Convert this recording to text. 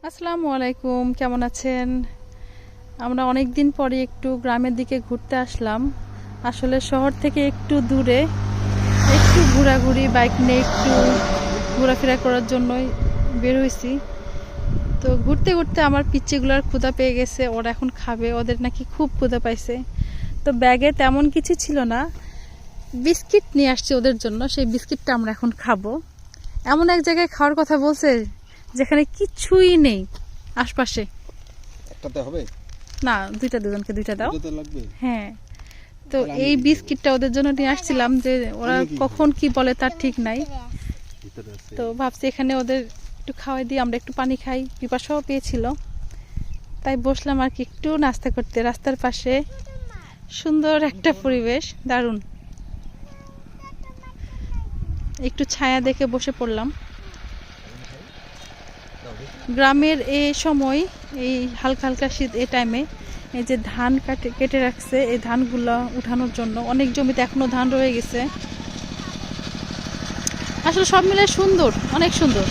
আসসালামু আলাইকুম, কেমন আছেন? আমরা অনেক দিন পরে একটু গ্রামের দিকে ঘুরতে আসলাম। আসলে শহর থেকে একটু দূরে, একটু ঘোরাঘুরি বাইক নিয়ে একটু ঘোরাফেরা করার জন্যই বের হয়েছি। তো ঘুরতে ঘুরতে আমার পিচ্চিগুলোর ক্ষুধা পেয়ে গেছে, ওরা এখন খাবে, ওদের নাকি খুব ক্ষুধা পাইছে। তো ব্যাগে তেমন কিছু ছিল না, বিস্কিট নিয়ে আসছি ওদের জন্য, সেই বিস্কিটটা আমরা এখন খাবো। এমন এক জায়গায় খাওয়ার কথা বলছে যেখানে কিছুই নেই আশপাশে। একটাতে হবে না, দুজনকে দুইটা দাও। দুটোতে লাগবে। হ্যাঁ, তো তাহলে আমি এই দিয়ে বিস্কিটটা ওদের জন্য নিয়ে আসছিলাম, যে ওরা আমি কি কখন কি বলে তার ঠিক নাই। ভিতরে আছে। তো ভাবছি এখানে ওদের একটু খাওয়াই দিই, আমরা একটু পানি খাই, পিপাসাও পেয়েছিল। তাই বসলাম আর কি একটু নাস্তা করতে। রাস্তার পাশে সুন্দর একটা পরিবেশ, দারুণ। একটু ছায়া দেখে বসে পড়লাম। গ্রামের এই সময়, এই হালকা হালকা শীত এই টাইমে, এই যে ধান কেটে রাখছে, এই ধানগুলো উঠানোর জন্য অনেক জমিতে এখনো ধান রয়ে গেছে। আসলে সব মিলে সুন্দর, অনেক সুন্দর।